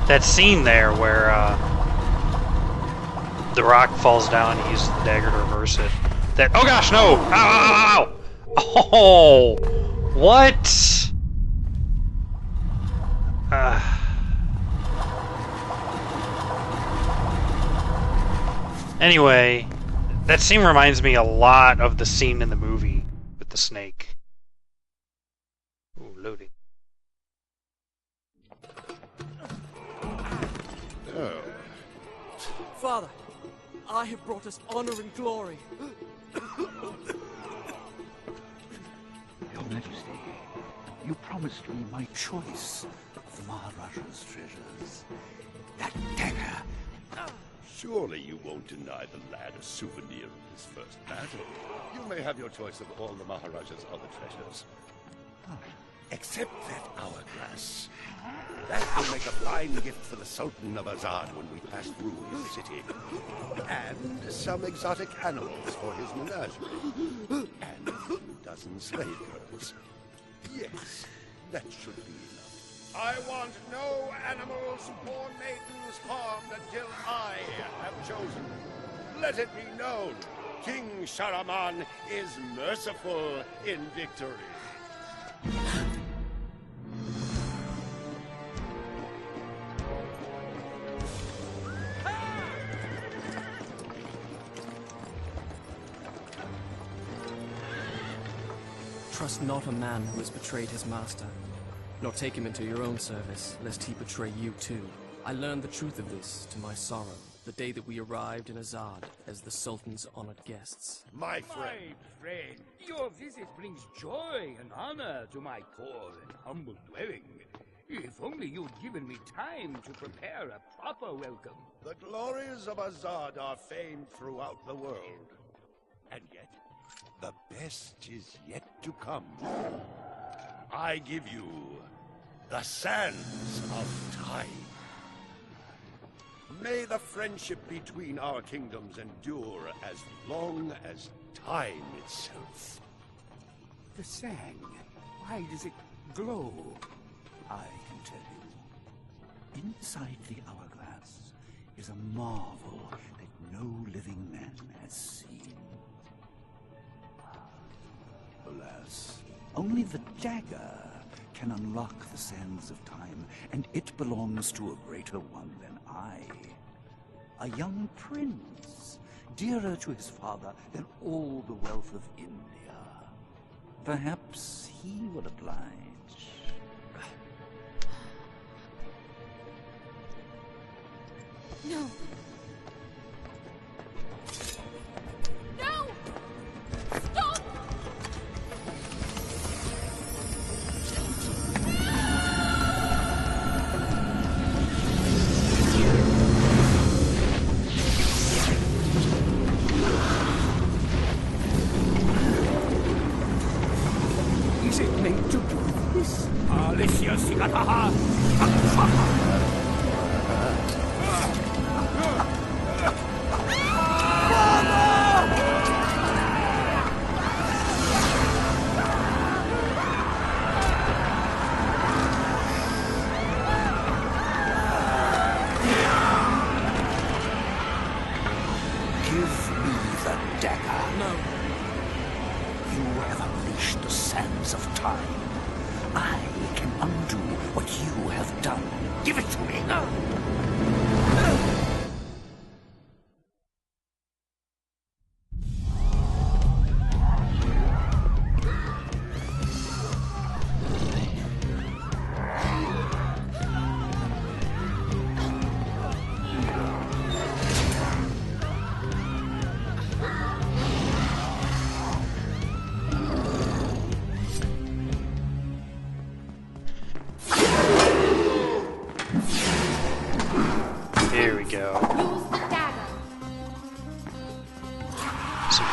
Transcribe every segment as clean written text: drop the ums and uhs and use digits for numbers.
that scene there where the rock falls down and he uses the dagger to reverse it. That, oh gosh, no! Ow, ow, ow, ow! Oh! What? Anyway, that scene reminds me a lot of the scene in the movie with the snake. Ooh, loading. Oh. Father, I have brought us honor and glory. Your Majesty, you promised me my choice of the Maharaja's treasures. That dagger. Surely you won't deny the lad a souvenir of his first battle. You may have your choice of all the Maharaja's other treasures. Except that hourglass. That will make a fine gift for the Sultan of Azad when we pass through his city. And some exotic animals for his menagerie. And a few dozen slave girls. Yes, that should be enough. I want no animals or maidens harmed until I have chosen. Let it be known, King Sharaman is merciful in victory. Trust not a man who has betrayed his master, nor take him into your own service, lest he betray you too. I learned the truth of this to my sorrow, the day that we arrived in Azad as the Sultan's honored guests. My friend. My friend, your visit brings joy and honor to my poor and humble dwelling. If only you'd given me time to prepare a proper welcome. The glories of Azad are famed throughout the world. And yet, the best is yet to come. I give you the sands of time. May the friendship between our kingdoms endure as long as time itself. The sand, why does it glow? I can tell you. Inside the hourglass is a marvel that no living man has seen. Alas, only the dagger can unlock the sands of time, and it belongs to a greater one than I. A young prince, dearer to his father than all the wealth of India. Perhaps he will oblige. No. No! Stop! Is it meant to do this? Alicia Sigataha!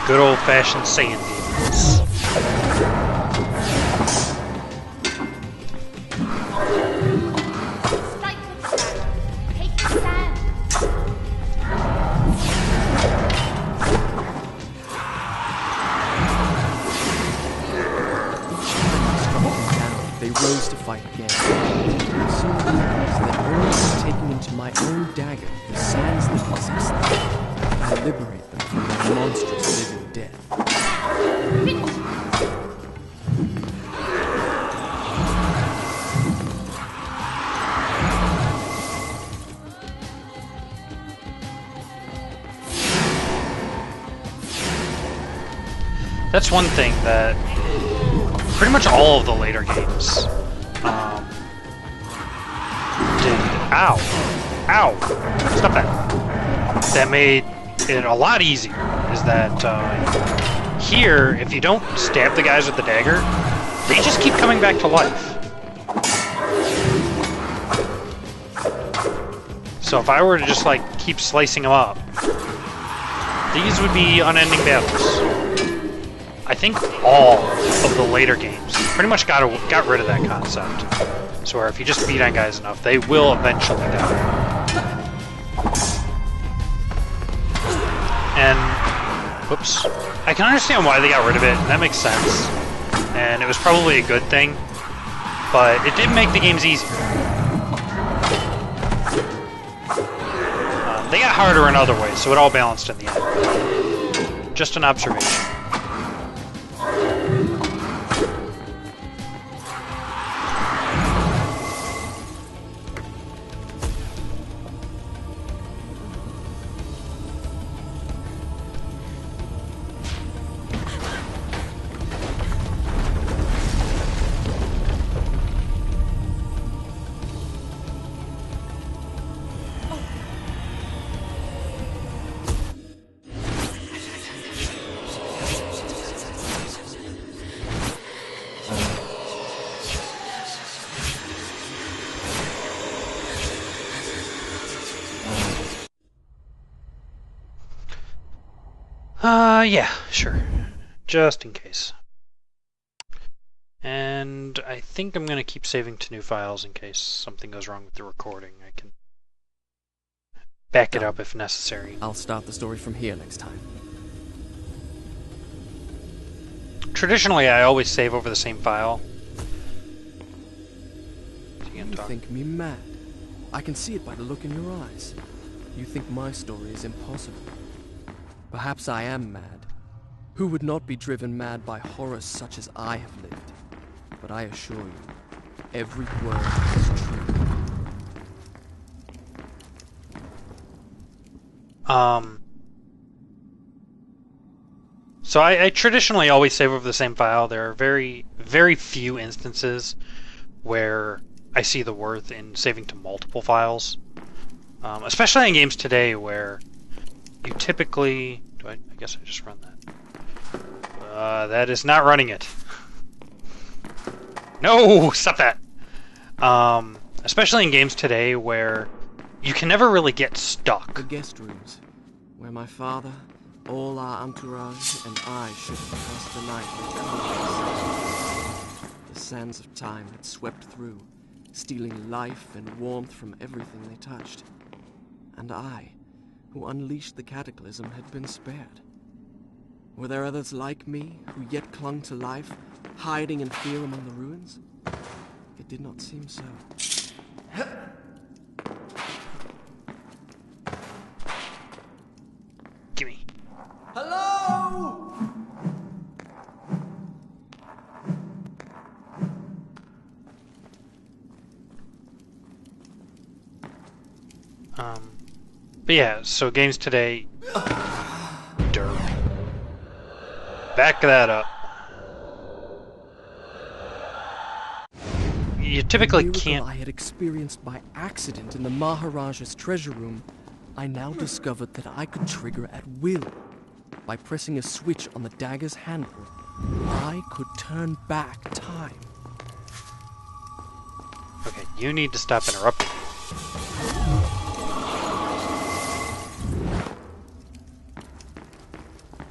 Good old-fashioned sand demons. Strike with the dagger. Take the sand. Struck them down. They rose to fight again. I soon realized that only by taking into my own dagger the sands that possess them, I liberate them from their monstrous living death. That's one thing that pretty much all of the later games did. Ow! Ow! Stop that. That made it a lot easier. Is that here, if you don't stab the guys with the dagger, they just keep coming back to life. So if I were to just like keep slicing them up, these would be unending battles. I think all of the later games pretty much got rid of that concept. So where if you just beat on guys enough, they will eventually die. And, whoops. I can understand why they got rid of it, and that makes sense. And it was probably a good thing, but it did make the games easier. They got harder in other ways, so it all balanced in the end. Just an observation. Yeah, sure. Just in case. And I think I'm going to keep saving to new files in case something goes wrong with the recording. I can back it up if necessary. I'll start the story from here next time. Traditionally, I always save over the same file. You think me mad. I can see it by the look in your eyes. You think my story is impossible. Perhaps I am mad. Who would not be driven mad by horrors such as I have lived? But I assure you, every word is true. So I traditionally always save over the same file. There are very, very few instances where I see the worth in saving to multiple files. Especially in games today where you typically... I guess I just run that. That is not running it. No! Stop that! Especially in games today where you can never really get stuck. The guest rooms, where my father, all our entourage, and I should have passed the night with cold. The sands of time had swept through, stealing life and warmth from everything they touched. And I, who unleashed the cataclysm, had been spared. Were there others like me, who yet clung to life, hiding in fear among the ruins? It did not seem so. Gimme. Hello! But yeah, so games today... Derp. Back that up. You typically can't... I had experienced by accident in the Maharaja's treasure room, I now discovered that I could trigger at will. By pressing a switch on the dagger's handle, I could turn back time. Okay, you need to stop interrupting me.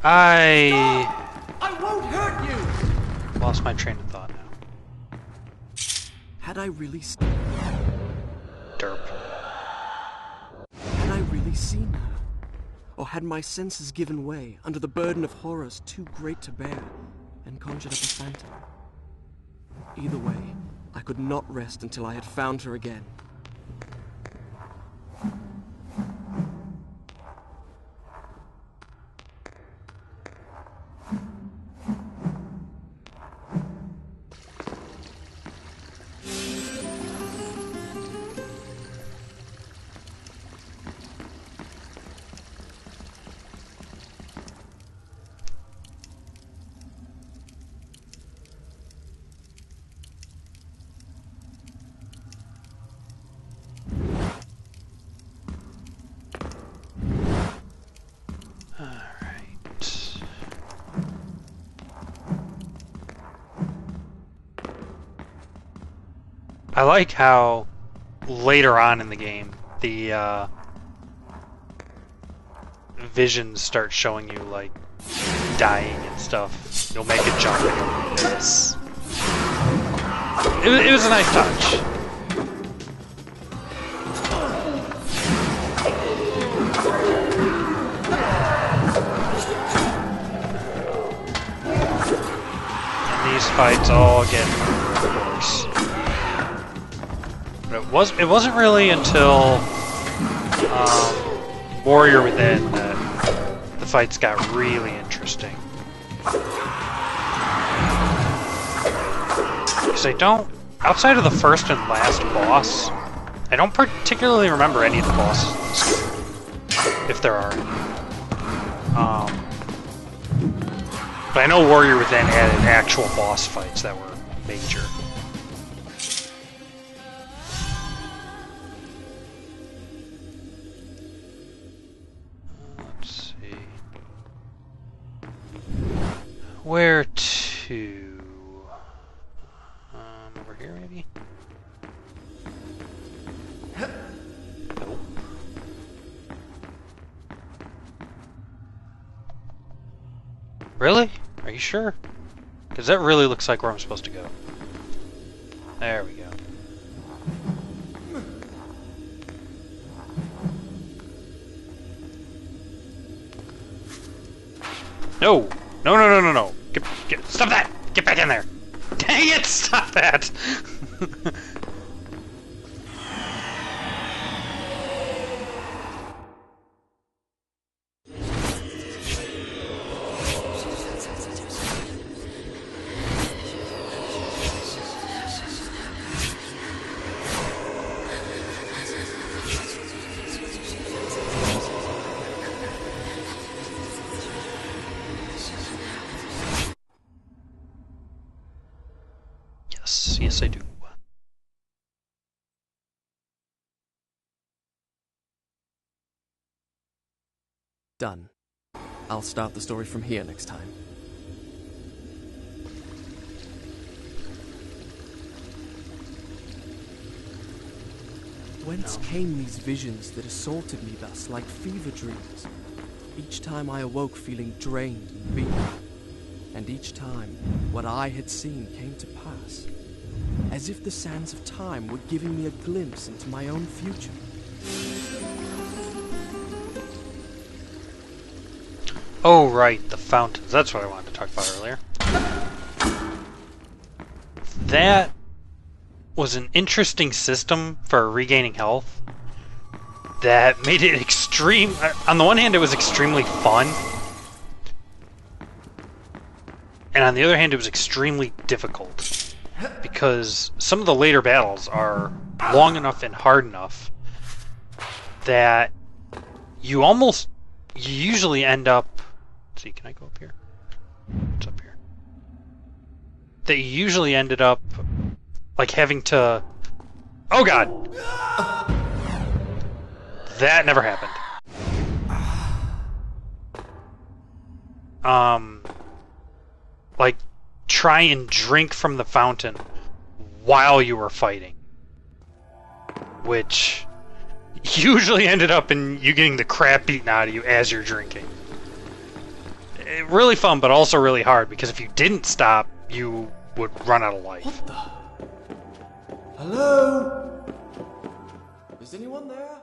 I won't hurt you! Lost my train of thought now. Had I really Derp. Had I really seen her? Or had my senses given way under the burden of horrors too great to bear and conjured up a phantom? Either way, I could not rest until I had found her again. I like how later on in the game the visions start showing you like dying and stuff. You'll make a jump and you'll miss. It was a nice touch. And these fights all get worse. But it wasn't really until Warrior Within that the fights got really interesting. Because I don't, outside of the first and last boss, I don't particularly remember any of the bosses in this game, if there are any. But I know Warrior Within added actual boss fights that were major. Where to? Over here, maybe? Nope. Really? Are you sure? Because that really looks like where I'm supposed to go. There we go. No! No, no, no, no, no! Stop that! Get back in there! Dang it! Stop that! Yes, I do. Done. I'll start the story from here next time. Whence came these visions that assaulted me thus like fever dreams? Each time I awoke feeling drained and beaten. And each time, what I had seen came to pass. As if the sands of time were giving me a glimpse into my own future. Oh, right, the fountains. That's what I wanted to talk about earlier. That was an interesting system for regaining health that made it extreme. On the one hand, it was extremely fun. And on the other hand, it was extremely difficult. Because some of the later battles are long enough and hard enough that you usually end up... Let's see, can I go up here? What's up here? That you usually ended up like having to... Oh god! That never happened. Like, try and drink from the fountain while you were fighting. Which usually ended up in you getting the crap beaten out of you as you're drinking. Really fun, but also really hard, because if you didn't stop, you would run out of life. What the? Hello? Is anyone there?